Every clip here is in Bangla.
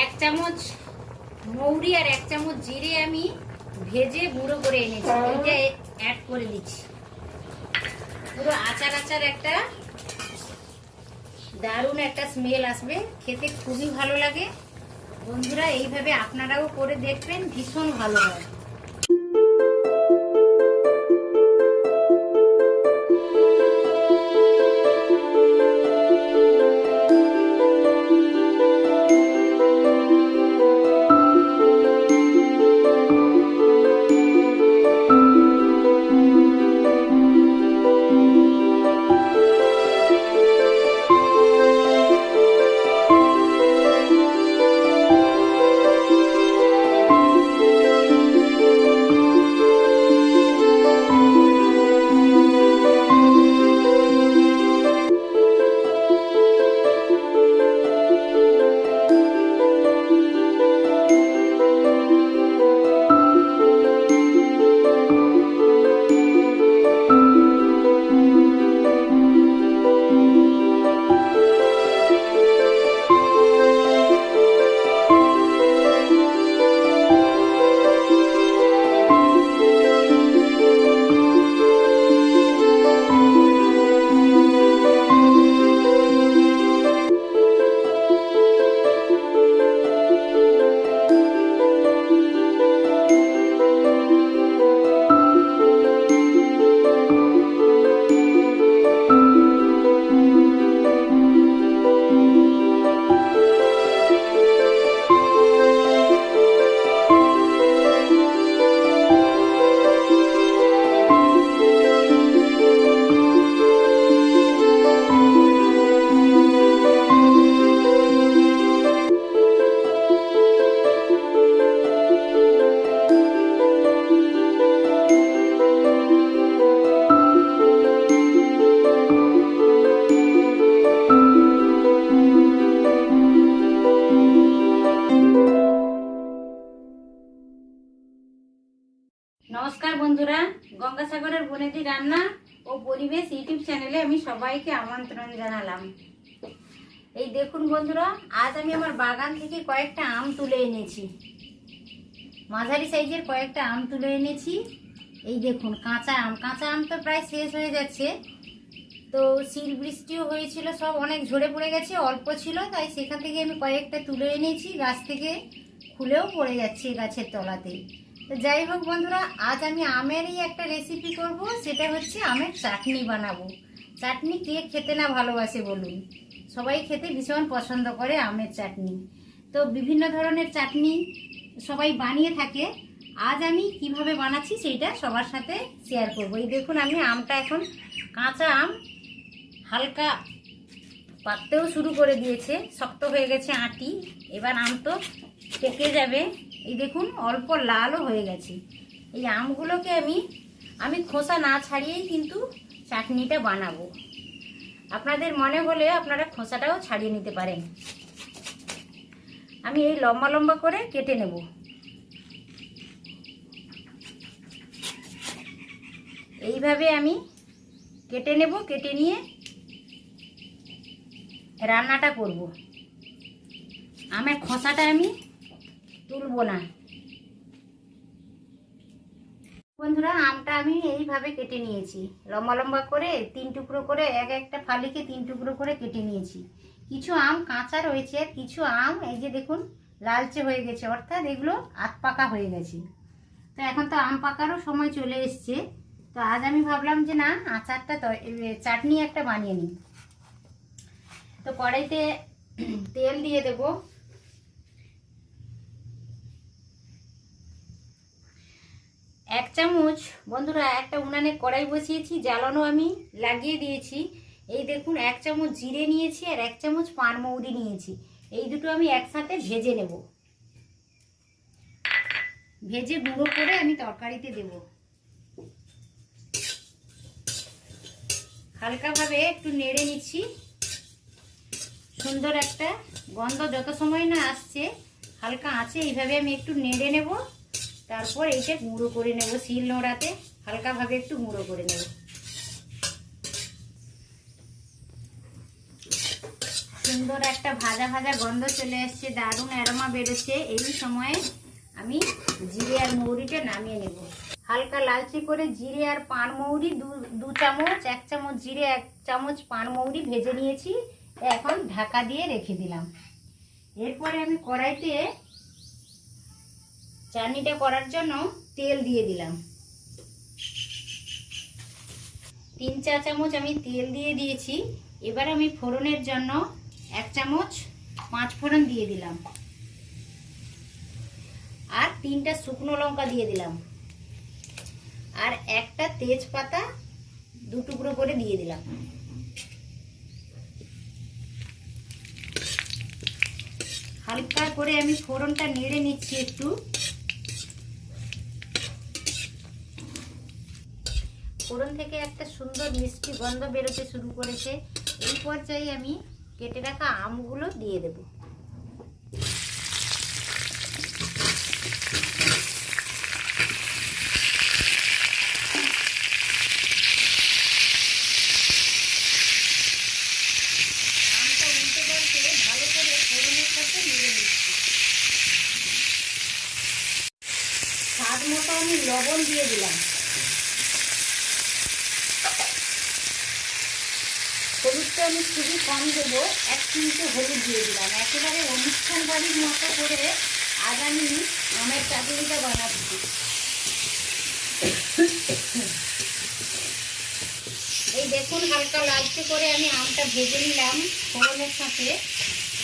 1 চামচ মৌরি আর 1 চামচ জিরে আমি ভেজে গুঁড়ো করে এনেছি, এইটা অ্যাড করে দিচ্ছি। পুরো আচার আচার একটা দারুণ একটা স্মেল আসবে, খেতে খুবই ভালো লাগে। বন্ধুরা এইভাবে আপনারাও করে দেখবেন, ভীষণ ভালো হয়। নমস্কার বন্ধুরা, গঙ্গাসাগরের বনেদি রান্না ও পরিবেশ ইউটিউব চ্যানেলে আমি সবাইকে আমন্ত্রণ জানালাম। এই দেখুন বন্ধুরা, আজ আমি আমার বাগান থেকে কয়েকটা আম তুলে এনেছি, মাঝারি সাইজের কয়েকটা আম তুলে এনেছি। এই দেখুন কাঁচা আম তো প্রায় শেষ হয়ে যাচ্ছে। তো শিল বৃষ্টিও হয়েছিল, সব অনেক ঝরে পড়ে গেছে, অল্প ছিল, তাই সেখান থেকে আমি কয়েকটা তুলে এনেছি। গাছ থেকে খুলেও পড়ে যাচ্ছে গাছের তলাতে। তো যাই হোক বন্ধুরা, আজ আমি আমেরই একটা রেসিপি করব, সেটা হচ্ছে আমের চাটনি বানাবো। চাটনি কে খেতে না ভালোবাসে বলুন, সবাই খেতে ভীষণ পছন্দ করে আমের চাটনি। তো বিভিন্ন ধরনের চাটনি সবাই বানিয়ে থাকে, আজ আমি কিভাবে বানাচ্ছি সেইটা সবার সাথে শেয়ার করব। এই দেখুন, আমি আমটা এখন কাঁচা আম হালকা পাকতেও শুরু করে দিয়েছে, শক্ত হয়ে গেছে আঁটি, এবার আম তো পেকে যাবে। এই দেখুন অল্প লালও হয়ে গেছে। এই আমগুলোকে আমি খোসা না ছাড়িয়েই কিন্তু চাটনিটা বানাবো। আপনাদের মনে হলে আপনারা খোসাটাও ছাড়িয়ে নিতে পারেন। আমি এই লম্বা লম্বা করে কেটে নেব। এইভাবে আমি কেটে নেব, কেটে নিয়ে রান্নাটা করব। আমের খোসাটা আমি তুলবো না। বন্ধুরা, আমটা আমি এইভাবে কেটে নিয়েছি, লম্বা লম্বা করে 3 টুকরো করে, একটা ফালিকে 3 টুকরো করে কেটে নিয়েছি। কিছু আম কাঁচা রয়েছে, কিছু আম এই যে দেখুন লালচে হয়ে গেছে, অর্থাৎ এগুলো আধ পাকা হয়ে গেছে। তো এখন তো আম পাকারও সময় চলে এসছে। তো আজ আমি ভাবলাম যে না, আচারটা চাটনি একটা বানিয়ে নিই। তো কড়াইতে তেল দিয়ে দেব। এক চামচ বন্ধুরা, একটা উনানে কড়াই বসিয়েছি, জ্বালানো আমি লাগিয়ে দিয়েছি। এই দেখুন 1 চামচ জিরে নিয়েছি আর 1 চামচ পানমৌরি নিয়েছি। এই দুটো আমি একসাথে ভেজে নেব, ভেজে গুঁড়ো করে আমি তরকারিতে দেব। হালকাভাবে একটু নেড়ে নিচ্ছি, সুন্দর একটা গন্ধ যত সময় না আসছে হালকা আঁচে এইভাবে আমি একটু নেড়ে নেব। তারপর এইটা গুঁড়ো করে নেব, শিল নোড়াতে হালকাভাবে একটু গুঁড়ো করে নেব। সুন্দর একটা ভাজা ভাজা গন্ধ চলে এসছে, দারুণ অ্যারোমা বেরোচ্ছে। এই সময়ে আমি জিরে আর মৌরিটা নামিয়ে নেব। হালকা লালচে করে জিরে আর পান মৌরি দু চামচ, 1 চামচ জিরে 1 চামচ পান মৌরি ভেজে নিয়েছি। এখন ঢাকা দিয়ে রেখে দিলাম। এরপরে আমি কড়াইতে চাটনিটা করার জন্য তেল দিয়ে দিলাম। 3-4 চামচ আমি তেল দিয়ে দিয়েছি। এবার আমি ফোড়নের জন্য 1 চামচ 5 ফোড়ন দিয়ে দিলাম আর 3টা শুকনো লঙ্কা দিয়ে দিলাম আর একটা তেজপাতা 2 টুকরো করে দিয়ে দিলাম। হালকা করে আমি ফোড়নটা নেড়ে নিচ্ছি একটু। ফোড়ন থেকে একটা সুন্দর মিষ্টি গন্ধ বেরোতে শুরু করেছে। এই পর্যায়ে আমি কেটে রাখা আমগুলো দিয়ে দেব। আমটা উল্টে পাল্টে ভালো করে ফোড়নের সাথে নেড়ে নিচ্ছি। স্বাদ মতো আমি লবণ দিয়ে দিলাম। হলুদটা আমি খুবই কম দেবো, 1 চিমটে হলুদ দিয়ে দিলাম। একেবারে অনুষ্ঠান বাড়ির মতো করে আজ আমি আমের চাটনিটা বানাচ্ছি। এই দেখুন হালকা লালচে করে আমি আমটা ভেজে নিলাম ফোড়নের সাথে।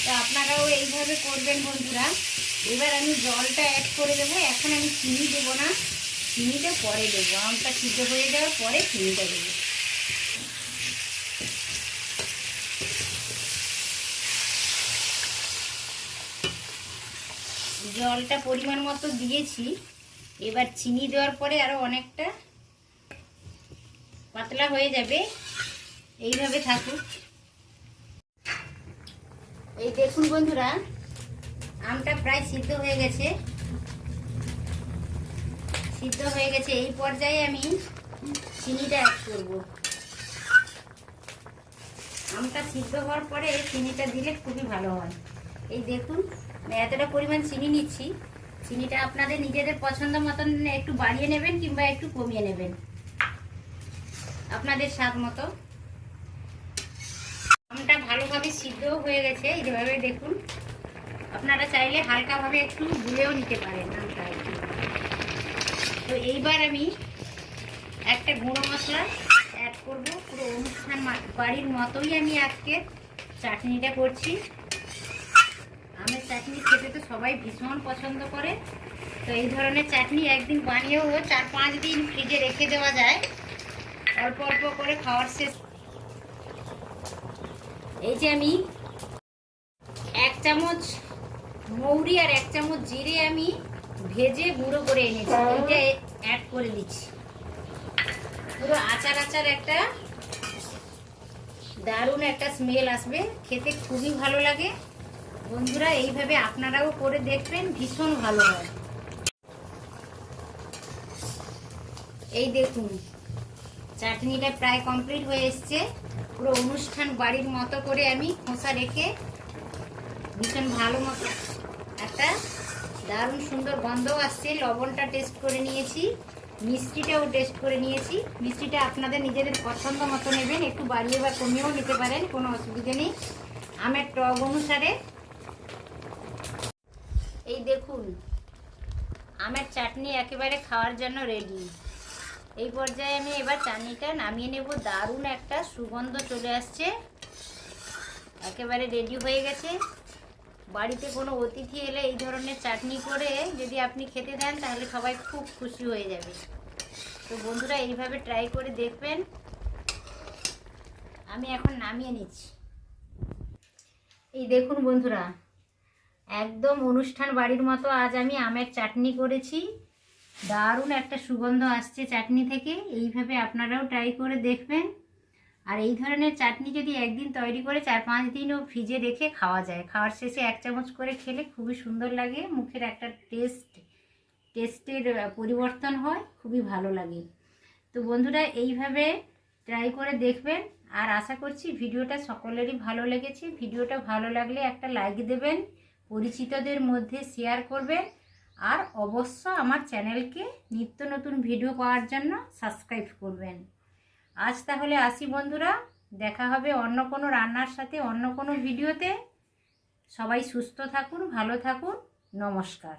তো আপনারাও এইভাবে করবেন বন্ধুরা। এবার আমি জলটা অ্যাড করে দেবো। এখন আমি চিনি দেবো না, চিনিটা পরে দেবো। আমটা সিদ্ধ হয়ে যাওয়ার পরে চিনিটা দেবো। জলটা পরিমাণ মতো দিয়েছি। এবার চিনি দেওয়ার পরে আরো অনেকটা পাতলা হয়ে যাবে। এইভাবে থাকুক। এই দেখুন বন্ধুরা, আমটা প্রায় সিদ্ধ হয়ে গেছে। এই পর্যায়ে আমি চিনিটা অ্যাড করব। আমটা সিদ্ধ হওয়ার পরে চিনিটা দিলে খুবই ভালো হয়। এই দেখুন এতটা পরিমাণ চিনি নিচ্ছি। চিনিটা আপনাদের নিজেদের পছন্দ মতন একটু বাড়িয়ে নেবেন কিংবা একটু কমিয়ে নেবেন, আপনাদের স্বাদ মতো। আমটা ভালোভাবে সিদ্ধ হয়ে গেছে। এইভাবে দেখুন, আপনারা চাইলে হালকাভাবে একটু গুলেও নিতে পারেন আমটা। তো এইবার আমি একটা গুঁড়ো মশলা অ্যাড করব। পুরো অনুষ্ঠান বাড়ির মতোই আমি আজকে চাটনিটা করছি। আমের চাটনি খেতে তো সবাই ভীষণ পছন্দ করে। তো এই ধরনের চাটনি একদিন বানিয়েও 4-5 দিন ফ্রিজে রেখে দেওয়া যায়, অল্প অল্প করে খাওয়ার শেষ। এই যে আমি 1 চামচ মৌরি আর 1 চামচ জিরে আমি ভেজে গুঁড়ো করে এনেছি, এইটা অ্যাড করে দিচ্ছি। পুরো আচার আচার একটা দারুণ একটা স্মেল আসবে, খেতে খুবই ভালো লাগে। বন্ধুরা এইভাবে আপনারাও করে দেখবেন, ভীষণ ভালো হয়। এই দেখুন চাটনিটা প্রায় কমপ্লিট হয়ে এসছে। পুরো অনুষ্ঠান বাড়ির মতো করে আমি খোসা রেখে ভীষণ ভালো মতো একটা দারুণ সুন্দর গন্ধ আসছে। লবণটা টেস্ট করে নিয়েছি, মিষ্টিটাও টেস্ট করে নিয়েছি। মিষ্টিটা আপনাদের নিজেদের পছন্দ মতো নেবেন, একটু বাড়িয়ে বা কমিয়েও নিতে পারেন, কোনো অসুবিধা নেই আমের টক অনুসারে। এই দেখুন আমের চাটনি একেবারে খাওয়ার জন্য রেডি। এই পর্যায়ে আমি এবার চাটনিটা নামিয়ে নেব। দারুণ একটা সুগন্ধ চলে আসছে, একেবারে রেডি হয়ে গেছে। বাড়িতে কোনো অতিথি এলে এই ধরনের চাটনি করে যদি আপনি খেতে দেন তাহলে সবাই খুব খুশি হয়ে যাবে। তো বন্ধুরা এইভাবে ট্রাই করে দেখবেন। আমি এখন নামিয়ে নিচ্ছি। এই দেখুন বন্ধুরা, একদম অনুষ্ঠান বাড়ির মতো আজ আমি আমের চাটনি করেছি। দারুণ একটা সুগন্ধ আসছে চাটনি থেকে। এইভাবে আপনারাও ট্রাই করে দেখবেন। আর এই ধরনের চাটনি যদি একদিন তৈরি করে 4-5 দিনও ফ্রিজে রেখে খাওয়া যায়, খাওয়ার শেষে 1 চামচ করে খেলে খুবই সুন্দর লাগে। মুখের একটা টেস্টের পরিবর্তন হয়, খুবই ভালো লাগে। তো বন্ধুরা এইভাবে ট্রাই করে দেখবেন, আর আশা করছি ভিডিওটা সকলেরই ভালো লেগেছে। ভিডিওটা ভালো লাগলে একটা লাইক দেবেন, পরিচিতদের মধ্যে শেয়ার করবেন, আর অবশ্য আমার চ্যানেলকে নিত্য নতুন ভিডিও পাওয়ার জন্য সাবস্ক্রাইব করবেন। আজ তাহলে আসি বন্ধুরা, দেখা হবে অন্য কোনো রান্নার সাথে অন্য কোনো ভিডিওতে। সবাই সুস্থ থাকুন, ভালো থাকুন, নমস্কার।